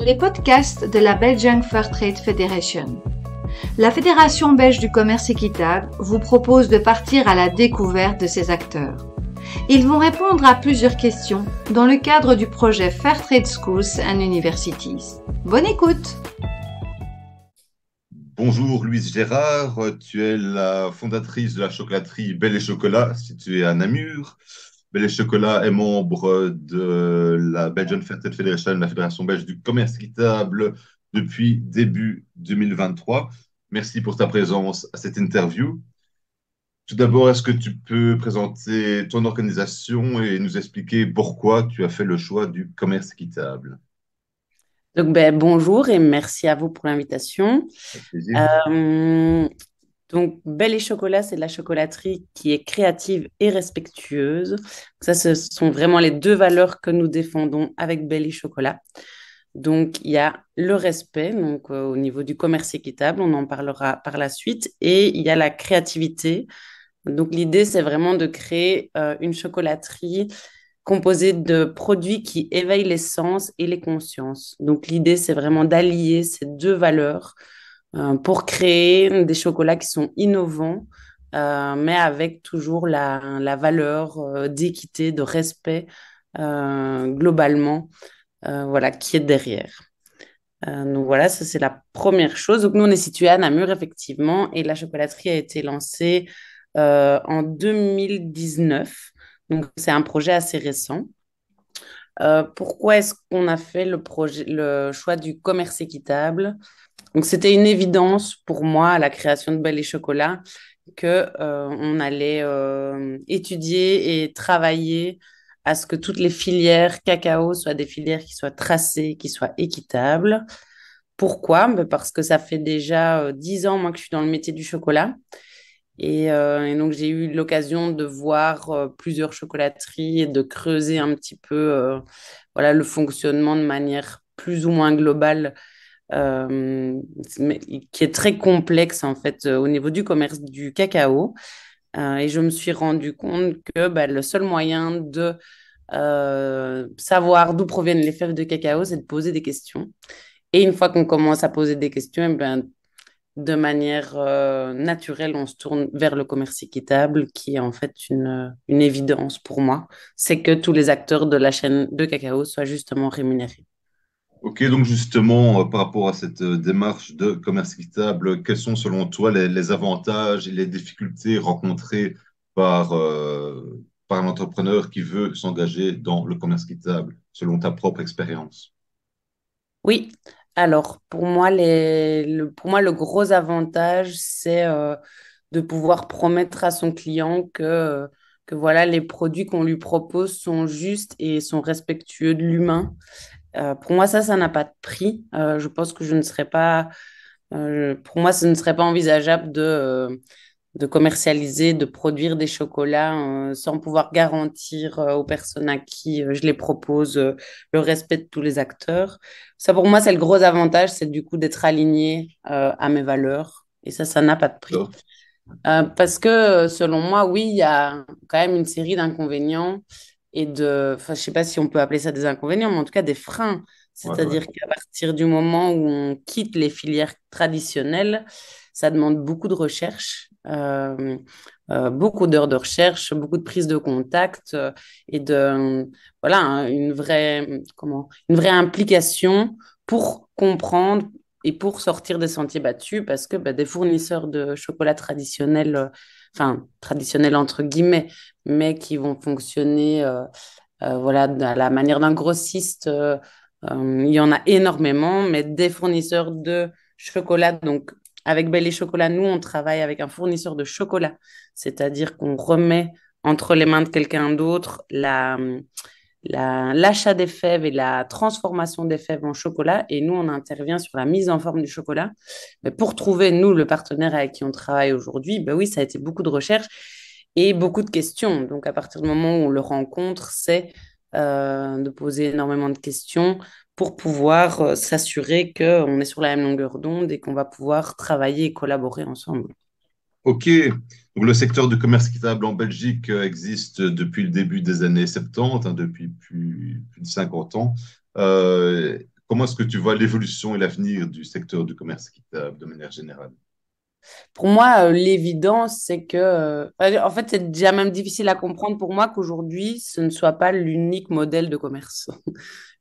Les podcasts de la Belgian Fair Trade Federation. La Fédération belge du commerce équitable vous propose de partir à la découverte de ces acteurs. Ils vont répondre à plusieurs questions dans le cadre du projet Fair Trade Schools and Universities. Bonne écoute! Bonjour Louise Gérard, tu es la fondatrice de la chocolaterie Belle et Chocolat, située à Namur. Belle et Chocolat est membre de la Belgian Fair Trade Federation, la Fédération belge du commerce équitable, depuis début 2023. Merci pour ta présence à cette interview. Tout d'abord, est-ce que tu peux présenter ton organisation et nous expliquer pourquoi tu as fait le choix du commerce équitable? Bonjour et merci à vous pour l'invitation. Avec plaisir. Belle et Chocolat, c'est de la chocolaterie qui est créative et respectueuse. Ça, ce sont vraiment les deux valeurs que nous défendons avec Belle et Chocolat. Donc, il y a le respect, au niveau du commerce équitable, on en parlera par la suite, et il y a la créativité. Donc, l'idée, c'est vraiment de créer une chocolaterie composée de produits qui éveillent les sens et les consciences. Donc, l'idée, c'est vraiment d'allier ces deux valeurs pour créer des chocolats qui sont innovants, mais avec toujours la valeur d'équité, de respect globalement, voilà, qui est derrière. Donc voilà, ça c'est la première chose. Donc nous, on est situé à Namur, effectivement, et la chocolaterie a été lancée en 2019. Donc c'est un projet assez récent. Pourquoi est-ce qu'on a fait le choix du commerce équitable? Donc, c'était une évidence pour moi à la création de Belle et Chocolat que on allait étudier et travailler à ce que toutes les filières cacao soient des filières qui soient tracées, qui soient équitables. Pourquoi? Parce que ça fait déjà 10 ans moi, que je suis dans le métier du chocolat. Et donc, j'ai eu l'occasion de voir plusieurs chocolateries et de creuser un petit peu voilà, le fonctionnement de manière plus ou moins globale, qui est très complexe en fait au niveau du commerce du cacao. Et je me suis rendu compte que le seul moyen de savoir d'où proviennent les fèves de cacao, c'est de poser des questions. Et une fois qu'on commence à poser des questions, de manière naturelle, on se tourne vers le commerce équitable, qui est en fait une évidence pour moi. C'est que tous les acteurs de la chaîne de cacao soient justement rémunérés. Ok, donc justement, par rapport à cette démarche de commerce équitable, quels sont selon toi les avantages et les difficultés rencontrées par un entrepreneur qui veut s'engager dans le commerce équitable, selon ta propre expérience? Oui, alors pour moi, le gros avantage, c'est de pouvoir promettre à son client que voilà, les produits qu'on lui propose sont justes et sont respectueux de l'humain. Pour moi, ça n'a pas de prix. Je pense que je ne serais pas, pour moi, ce ne serait pas envisageable de commercialiser, de produire des chocolats sans pouvoir garantir aux personnes à qui je les propose le respect de tous les acteurs. Ça, pour moi, c'est le gros avantage, c'est du coup d'être aligné à mes valeurs. Et ça n'a pas de prix. D'accord. Parce que selon moi, oui, il y a quand même une série d'inconvénients enfin, je sais pas si on peut appeler ça des inconvénients, mais en tout cas des freins. Ouais, ouais. C'est-à-dire qu'à partir du moment où on quitte les filières traditionnelles, ça demande beaucoup de recherche, beaucoup d'heures de recherche, beaucoup de prise de contact et voilà, hein, une vraie implication pour comprendre et pour sortir des sentiers battus, parce que des fournisseurs de chocolat traditionnels, enfin traditionnels entre guillemets, mais qui vont fonctionner voilà, à la manière d'un grossiste, il y en a énormément, mais des fournisseurs de chocolat, donc avec Belle et Chocolat, nous, on travaille avec un fournisseur de chocolat, c'est-à-dire qu'on remet entre les mains de quelqu'un d'autre l'achat des fèves et la transformation des fèves en chocolat. Et nous, on intervient sur la mise en forme du chocolat. Mais pour trouver, nous, le partenaire avec qui on travaille aujourd'hui, oui, ça a été beaucoup de recherche et beaucoup de questions. Donc, à partir du moment où on le rencontre, c'est de poser énormément de questions pour pouvoir s'assurer qu'on est sur la même longueur d'onde et qu'on va pouvoir travailler et collaborer ensemble. Ok, donc le secteur du commerce équitable en Belgique existe depuis le début des années 70, hein, depuis plus de 50 ans. comment est-ce que tu vois l'évolution et l'avenir du secteur du commerce équitable de manière générale? Pour moi, l'évidence, c'est que, en fait, c'est déjà même difficile à comprendre pour moi qu'aujourd'hui, ce ne soit pas l'unique modèle de commerce.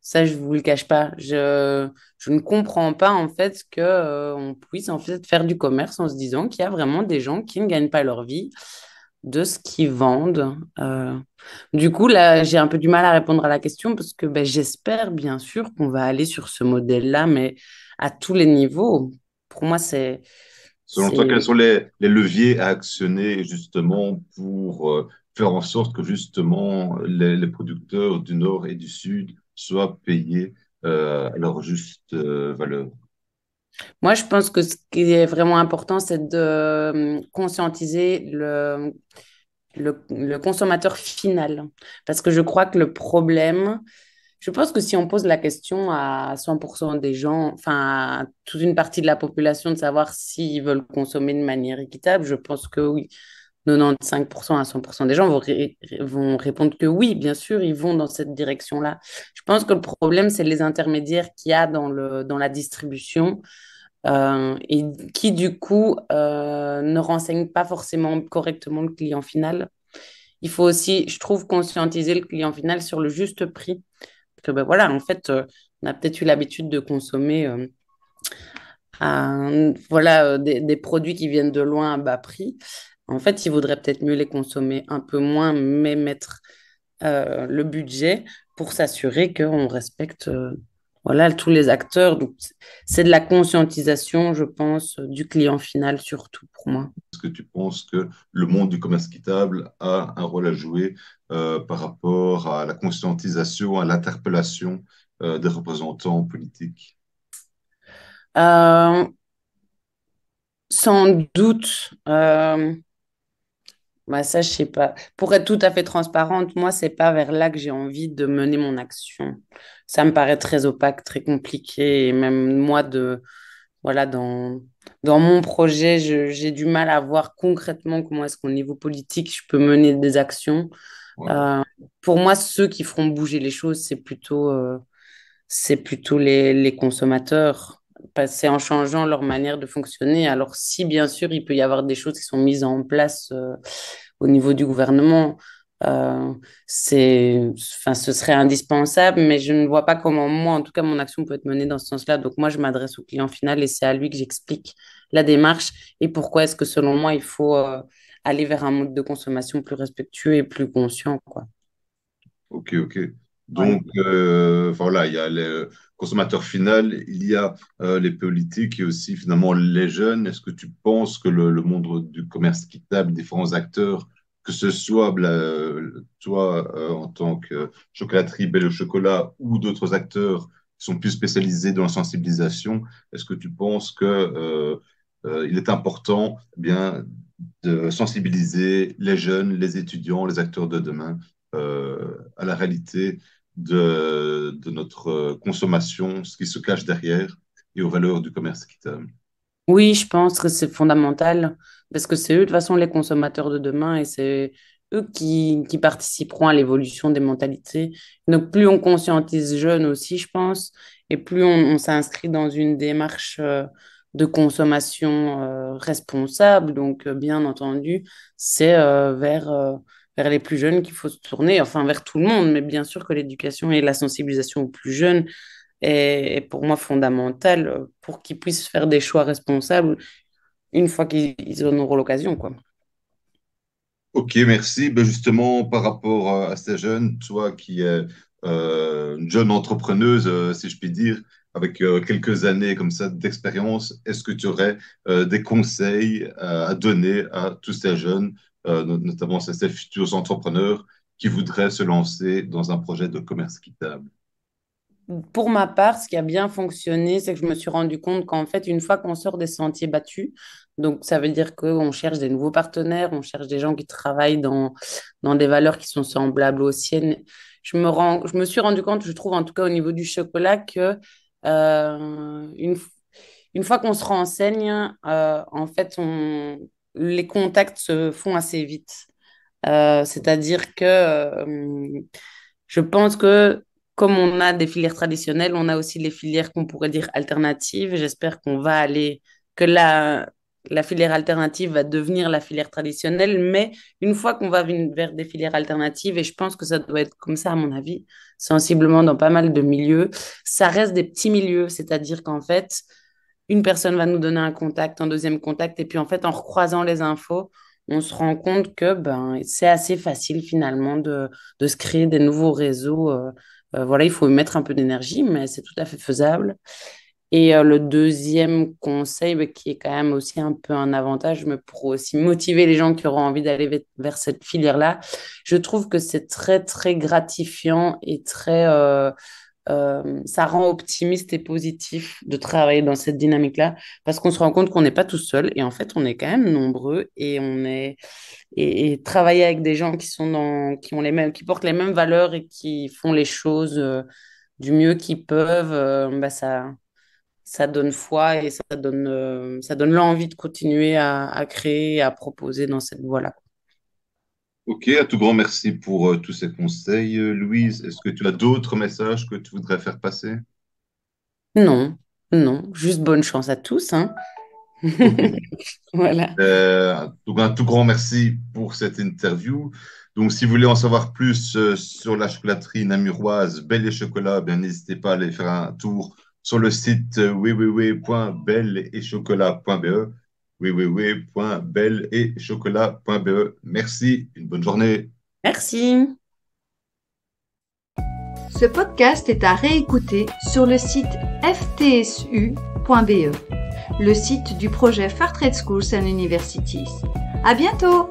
Ça, je vous le cache pas. Je ne comprends pas, en fait, que, on puisse, en fait, faire du commerce en se disant qu'il y a vraiment des gens qui ne gagnent pas leur vie de ce qu'ils vendent. Du coup, là, j'ai un peu du mal à répondre à la question parce que ben, j'espère, bien sûr, qu'on va aller sur ce modèle-là, mais à tous les niveaux. Pour moi, Selon toi, quels c'est sont les leviers à actionner justement pour faire en sorte que justement les producteurs du Nord et du Sud soient payés à leur juste valeur? Moi, je pense que ce qui est vraiment important, c'est de conscientiser le consommateur final. Parce que je crois que le problème, je pense que si on pose la question à 100% des gens, enfin à toute une partie de la population de savoir s'ils veulent consommer de manière équitable, je pense que oui. 95% à 100% des gens vont répondre que oui, bien sûr, ils vont dans cette direction-là. Je pense que le problème, c'est les intermédiaires qu'il y a dans la distribution et qui, du coup, ne renseignent pas forcément correctement le client final. Il faut aussi, je trouve, conscientiser le client final sur le juste prix. Parce que, ben voilà, en fait, on a peut-être eu l'habitude de consommer voilà, des produits qui viennent de loin à bas prix. En fait, il vaudrait peut-être mieux les consommer un peu moins, mais mettre le budget pour s'assurer qu'on respecte voilà, tous les acteurs. Donc, c'est de la conscientisation, je pense, du client final surtout pour moi. Est-ce que tu penses que le monde du commerce équitable a un rôle à jouer par rapport à la conscientisation, à l'interpellation des représentants politiques? Euh, Sans doute, bah ça, je sais pas. Pour être tout à fait transparente, moi, c'est pas vers là que j'ai envie de mener mon action. Ça me paraît très opaque, très compliqué. Et même moi, voilà, dans mon projet, j'ai du mal à voir concrètement comment est-ce qu'au niveau politique, je peux mener des actions. Ouais. Euh, pour moi, ceux qui feront bouger les choses, c'est plutôt les consommateurs. C'est en changeant leur manière de fonctionner. Alors, si bien sûr, il peut y avoir des choses qui sont mises en place au niveau du gouvernement, euh, enfin, ce serait indispensable, mais je ne vois pas comment moi, en tout cas, mon action peut être menée dans ce sens-là. Donc, moi, je m'adresse au client final et c'est à lui que j'explique la démarche et pourquoi est-ce que, selon moi, il faut aller vers un mode de consommation plus respectueux et plus conscient, quoi. Ok, ok. Voilà. Donc, enfin, voilà, il y a le consommateur final, il y a les politiques et aussi finalement les jeunes. Est-ce que tu penses que le monde du commerce équitable, différents acteurs, que ce soit toi en tant que chocolaterie Belle au Chocolat ou d'autres acteurs qui sont plus spécialisés dans la sensibilisation, est-ce que tu penses que il est important eh bien de sensibiliser les jeunes, les étudiants, les acteurs de demain à la réalité de notre consommation, ce qui se cache derrière, et aux valeurs du commerce équitable. Oui, je pense que c'est fondamental parce que c'est eux de toute façon les consommateurs de demain et c'est eux qui participeront à l'évolution des mentalités. Donc plus on conscientise jeunes aussi, je pense, et plus on s'inscrit dans une démarche de consommation responsable. Donc bien entendu, c'est vers les plus jeunes qu'il faut se tourner, enfin vers tout le monde, mais bien sûr que l'éducation et la sensibilisation aux plus jeunes est pour moi fondamentale pour qu'ils puissent faire des choix responsables une fois qu'ils en auront l'occasion, quoi. Ok, merci. Ben justement, par rapport à ces jeunes, toi qui es une jeune entrepreneuse, si je puis dire, avec quelques années comme ça d'expérience, est-ce que tu aurais des conseils à donner à tous ces jeunes, notamment ces futurs entrepreneurs qui voudraient se lancer dans un projet de commerce équitable? Pour ma part, ce qui a bien fonctionné, c'est que je me suis rendu compte qu'en fait, une fois qu'on sort des sentiers battus, donc ça veut dire qu'on cherche des nouveaux partenaires, on cherche des gens qui travaillent dans des valeurs qui sont semblables aux siennes. Je me suis rendu compte, je trouve en tout cas au niveau du chocolat, que euh, une, une fois qu'on se renseigne, en fait, les contacts se font assez vite. C'est-à-dire que je pense que comme on a des filières traditionnelles, on a aussi les filières qu'on pourrait dire alternatives. J'espère que la filière alternative va devenir la filière traditionnelle. Mais une fois qu'on va vers des filières alternatives, et je pense que ça doit être comme ça, à mon avis, sensiblement dans pas mal de milieux, ça reste des petits milieux. C'est-à-dire qu'en fait, une personne va nous donner un contact, un deuxième contact, et puis en fait, en recroisant les infos, on se rend compte que c'est assez facile finalement de se créer des nouveaux réseaux. Voilà, il faut y mettre un peu d'énergie, mais c'est tout à fait faisable. Et le deuxième conseil, qui est quand même aussi un peu un avantage, mais pour aussi motiver les gens qui auront envie d'aller vers cette filière-là, je trouve que c'est très, très gratifiant et ça rend optimiste et positif de travailler dans cette dynamique-là parce qu'on se rend compte qu'on n'est pas tout seul et en fait, on est quand même nombreux et travailler avec des gens qui portent les mêmes valeurs et qui font les choses du mieux qu'ils peuvent, ça donne foi et ça donne l'envie de continuer à créer et à proposer dans cette voie-là. Ok, à tout grand merci pour tous ces conseils, Louise. Est-ce que tu as d'autres messages que tu voudrais faire passer? Non, non, juste bonne chance à tous, hein. Ok. Voilà. Donc un tout grand merci pour cette interview. Donc si vous voulez en savoir plus sur la chocolaterie namuroise Belle et Chocolat, bien n'hésitez pas à aller faire un tour sur le site www.belleetchocolat.be www.belleetchocolat.be. Merci, une bonne journée. Merci. Ce podcast est à réécouter sur le site ftsu.be, le site du projet Fairtrade Schools and Universities. À bientôt!